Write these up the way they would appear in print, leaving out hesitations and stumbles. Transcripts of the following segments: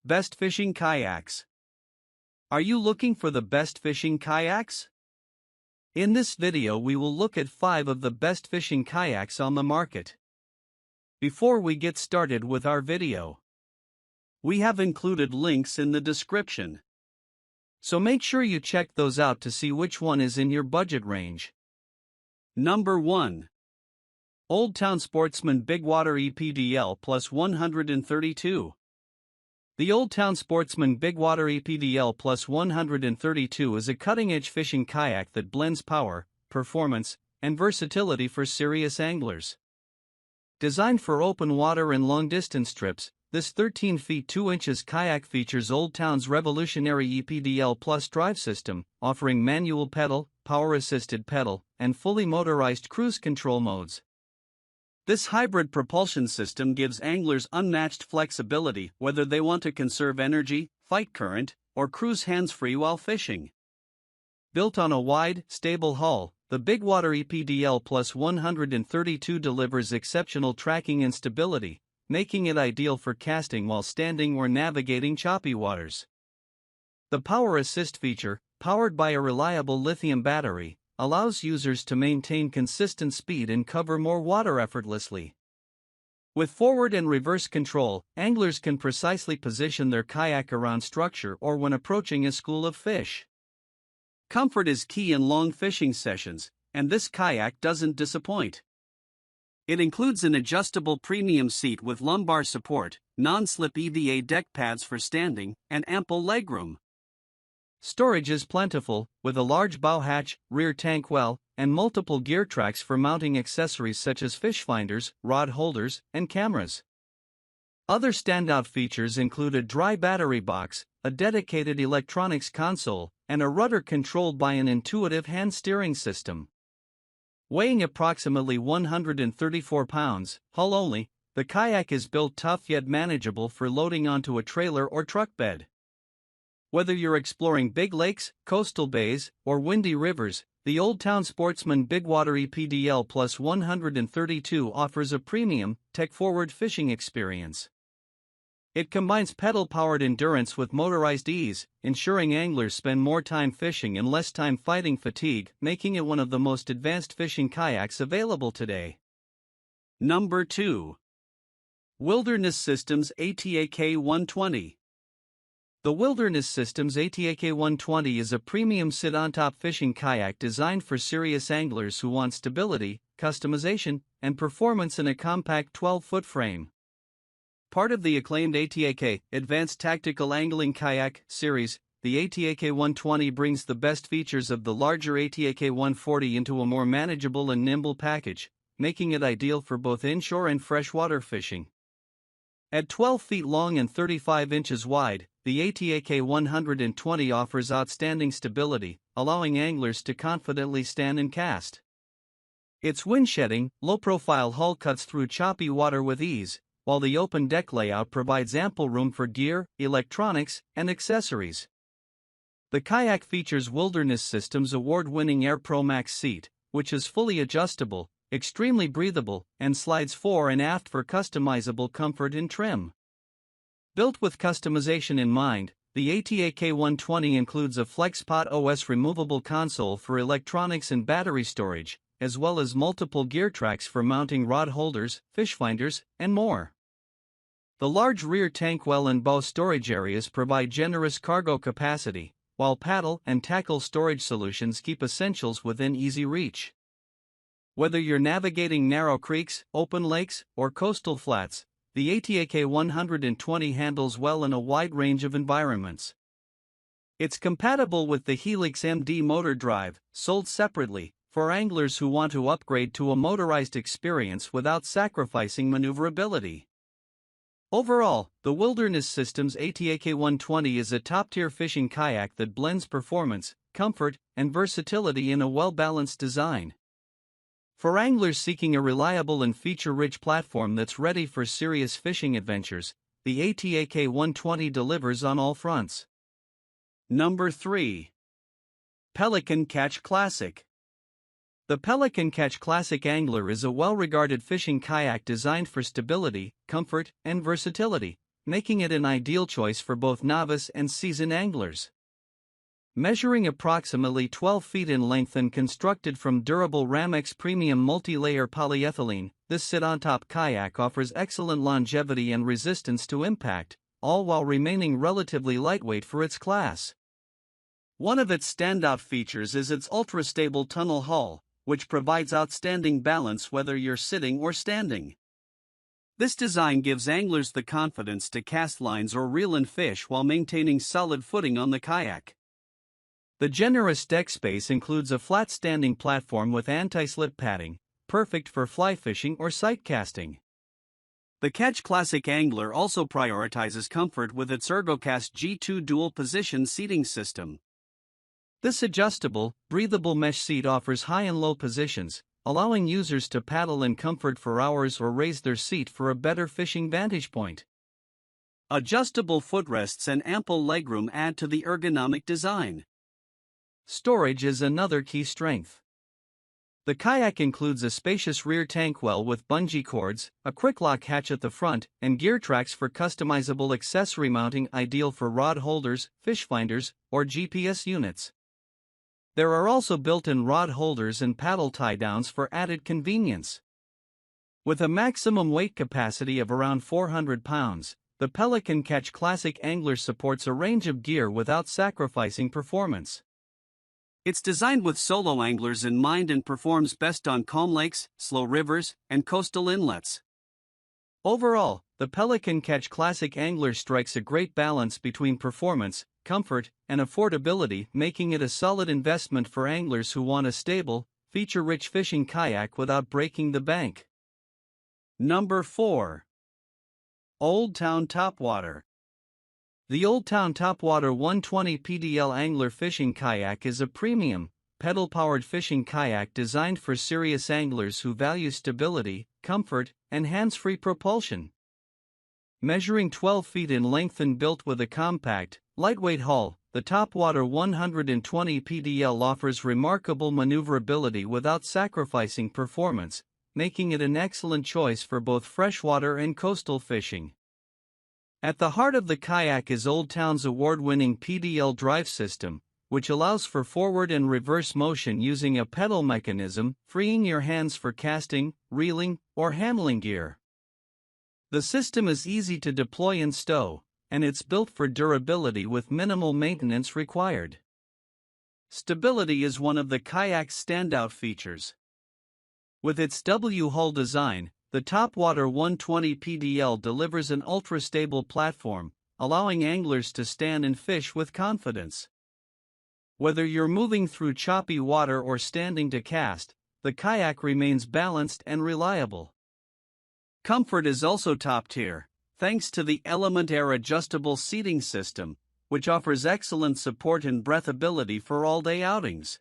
Best fishing kayaks. Are you looking for the best fishing kayaks? In this video we will look at 5 of the best fishing kayaks on the market. Before we get started with our video, we have included links in the description. So make sure you check those out to see which one is in your budget range. Number 1. Old Town Sportsman BigWater ePDL Plus 132. The Old Town Sportsman BigWater ePDL Plus 132 is a cutting-edge fishing kayak that blends power, performance, and versatility for serious anglers. Designed for open water and long-distance trips, this 13 feet 2 inches kayak features Old Town's revolutionary ePDL Plus drive system, offering manual pedal, power-assisted pedal, and fully motorized cruise control modes. This hybrid propulsion system gives anglers unmatched flexibility whether they want to conserve energy, fight current, or cruise hands-free while fishing. Built on a wide, stable hull, the BigWater ePDL Plus 132 delivers exceptional tracking and stability, making it ideal for casting while standing or navigating choppy waters. The Power Assist feature, powered by a reliable lithium battery, allows users to maintain consistent speed and cover more water effortlessly. With forward and reverse control, anglers can precisely position their kayak around structure or when approaching a school of fish. Comfort is key in long fishing sessions, and this kayak doesn't disappoint. It includes an adjustable premium seat with lumbar support, non-slip EVA deck pads for standing, and ample legroom. Storage is plentiful, with a large bow hatch, rear tank well, and multiple gear tracks for mounting accessories such as fish finders, rod holders, and cameras. Other standout features include a dry battery box, a dedicated electronics console, and a rudder controlled by an intuitive hand steering system. Weighing approximately 134 pounds, hull only, the kayak is built tough yet manageable for loading onto a trailer or truck bed. Whether you're exploring big lakes, coastal bays, or windy rivers, the Old Town Sportsman BigWater ePDL Plus 132 offers a premium, tech-forward fishing experience. It combines pedal-powered endurance with motorized ease, ensuring anglers spend more time fishing and less time fighting fatigue, making it one of the most advanced fishing kayaks available today. Number 2. Wilderness Systems ATAK 120. The Wilderness Systems ATAK 120 is a premium sit-on-top fishing kayak designed for serious anglers who want stability, customization, and performance in a compact 12-foot frame. Part of the acclaimed ATAK Advanced Tactical Angling Kayak series, the ATAK 120 brings the best features of the larger ATAK 140 into a more manageable and nimble package, making it ideal for both inshore and freshwater fishing. At 12 feet long and 35 inches wide, the ATAK 120 offers outstanding stability, allowing anglers to confidently stand and cast. Its wind-shedding, low-profile hull cuts through choppy water with ease, while the open deck layout provides ample room for gear, electronics, and accessories. The kayak features Wilderness Systems' award-winning Air Pro Max seat, which is fully adjustable, extremely breathable, and slides fore and aft for customizable comfort and trim. Built with customization in mind, the ATAK 120 includes a FlexPod OS removable console for electronics and battery storage, as well as multiple gear tracks for mounting rod holders, fish finders, and more. The large rear tank well and bow storage areas provide generous cargo capacity, while paddle and tackle storage solutions keep essentials within easy reach. Whether you're navigating narrow creeks, open lakes, or coastal flats, the ATAK 120 handles well in a wide range of environments. It's compatible with the Helix MD motor drive, sold separately, for anglers who want to upgrade to a motorized experience without sacrificing maneuverability. Overall, the Wilderness Systems ATAK 120 is a top-tier fishing kayak that blends performance, comfort, and versatility in a well-balanced design. For anglers seeking a reliable and feature-rich platform that's ready for serious fishing adventures, the ATAK 120 delivers on all fronts. Number 3. Pelican Catch Classic. The Pelican Catch Classic Angler is a well-regarded fishing kayak designed for stability, comfort, and versatility, making it an ideal choice for both novice and seasoned anglers. Measuring approximately 12 feet in length and constructed from durable Ramex premium multi-layer polyethylene, this sit-on-top kayak offers excellent longevity and resistance to impact, all while remaining relatively lightweight for its class. One of its standout features is its ultra-stable tunnel hull, which provides outstanding balance whether you're sitting or standing. This design gives anglers the confidence to cast lines or reel in fish while maintaining solid footing on the kayak. The generous deck space includes a flat standing platform with anti-slip padding, perfect for fly fishing or sight casting. The Catch Classic Angler also prioritizes comfort with its ErgoCast G2 dual-position seating system. This adjustable, breathable mesh seat offers high and low positions, allowing users to paddle in comfort for hours or raise their seat for a better fishing vantage point. Adjustable footrests and ample legroom add to the ergonomic design. Storage is another key strength. The kayak includes a spacious rear tank well with bungee cords, a quick lock hatch at the front, and gear tracks for customizable accessory mounting ideal for rod holders, fish finders, or GPS units. There are also built-in rod holders and paddle tie-downs for added convenience. With a maximum weight capacity of around 400 pounds, the Pelican Catch Classic Angler supports a range of gear without sacrificing performance. It's designed with solo anglers in mind and performs best on calm lakes, slow rivers, and coastal inlets. Overall, the Pelican Catch Classic Angler strikes a great balance between performance, comfort, and affordability, making it a solid investment for anglers who want a stable, feature-rich fishing kayak without breaking the bank. Number 4. Old Town Topwater. The Old Town Topwater 120 PDL Angler Fishing Kayak is a premium, pedal-powered fishing kayak designed for serious anglers who value stability, comfort, and hands-free propulsion. Measuring 12 feet in length and built with a compact, lightweight hull, the Topwater 120 PDL offers remarkable maneuverability without sacrificing performance, making it an excellent choice for both freshwater and coastal fishing. At the heart of the kayak is Old Town's award-winning PDL drive system, which allows for forward and reverse motion using a pedal mechanism, freeing your hands for casting, reeling, or handling gear. The system is easy to deploy and stow, and it's built for durability with minimal maintenance required. Stability is one of the kayak's standout features. With its W-hull design, the Topwater 120 PDL delivers an ultra-stable platform, allowing anglers to stand and fish with confidence. Whether you're moving through choppy water or standing to cast, the kayak remains balanced and reliable. Comfort is also top-tier, thanks to the Element Air adjustable seating system, which offers excellent support and breathability for all-day outings.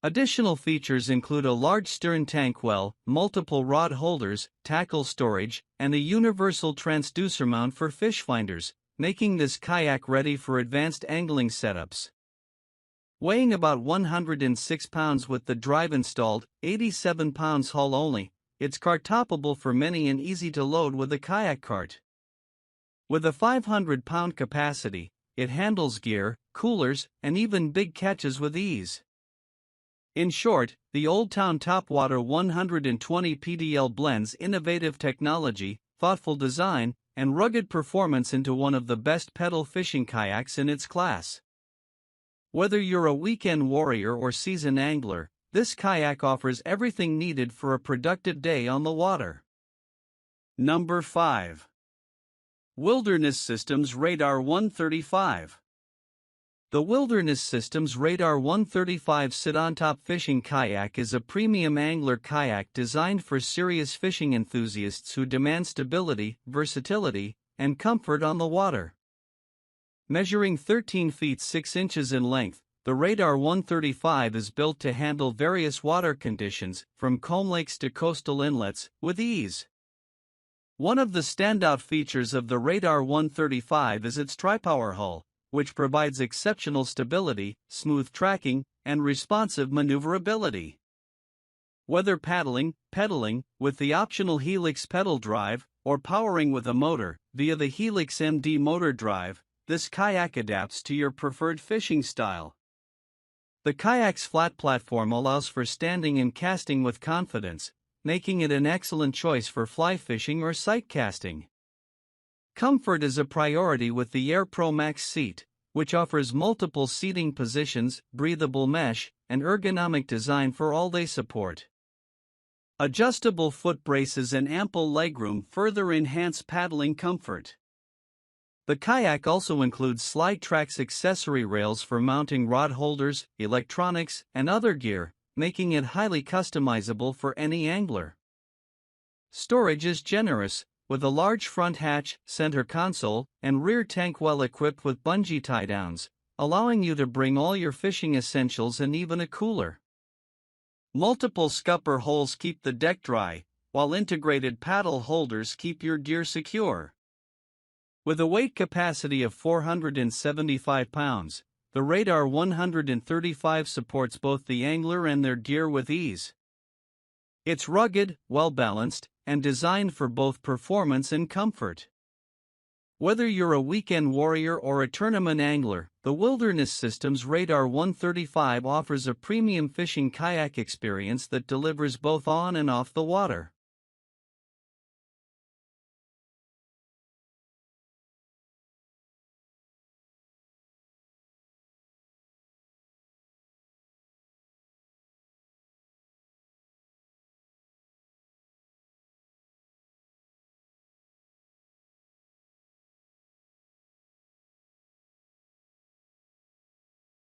Additional features include a large stern tank well, multiple rod holders, tackle storage, and a universal transducer mount for fish finders, making this kayak ready for advanced angling setups. Weighing about 106 pounds with the drive installed, 87 pounds hull only, it's cart-toppable for many and easy to load with a kayak cart. With a 500-pound capacity, it handles gear, coolers, and even big catches with ease. In short, the Old Town Topwater 120 PDL blends innovative technology, thoughtful design, and rugged performance into one of the best pedal fishing kayaks in its class. Whether you're a weekend warrior or seasoned angler, this kayak offers everything needed for a productive day on the water. Number 5. Wilderness Systems Radar 135. The Wilderness Systems Radar 135 sit-on-top fishing kayak is a premium angler kayak designed for serious fishing enthusiasts who demand stability, versatility, and comfort on the water. Measuring 13 feet 6 inches in length, the Radar 135 is built to handle various water conditions, from calm lakes to coastal inlets, with ease. One of the standout features of the Radar 135 is its tri-power hull, which provides exceptional stability, smooth tracking, and responsive maneuverability. Whether pedaling with the optional Helix pedal drive, or powering with a motor, Via the Helix MD motor drive, this kayak adapts to your preferred fishing style. The kayak's flat platform allows for standing and casting with confidence, making it an excellent choice for fly fishing or sight casting. Comfort is a priority with the Air Pro Max seat, which offers multiple seating positions, breathable mesh, and ergonomic design for all-day support. Adjustable foot braces and ample legroom further enhance paddling comfort. The kayak also includes Slide Track's accessory rails for mounting rod holders, electronics, and other gear, making it highly customizable for any angler. Storage is generous, with a large front hatch, center console, and rear tank well equipped with bungee tie-downs, allowing you to bring all your fishing essentials and even a cooler. Multiple scupper holes keep the deck dry, while integrated paddle holders keep your gear secure. With a weight capacity of 475 pounds, the Radar 135 supports both the angler and their gear with ease. It's rugged, well-balanced, and designed for both performance and comfort. Whether you're a weekend warrior or a tournament angler, the Wilderness Systems Radar 135 offers a premium fishing kayak experience that delivers both on and off the water.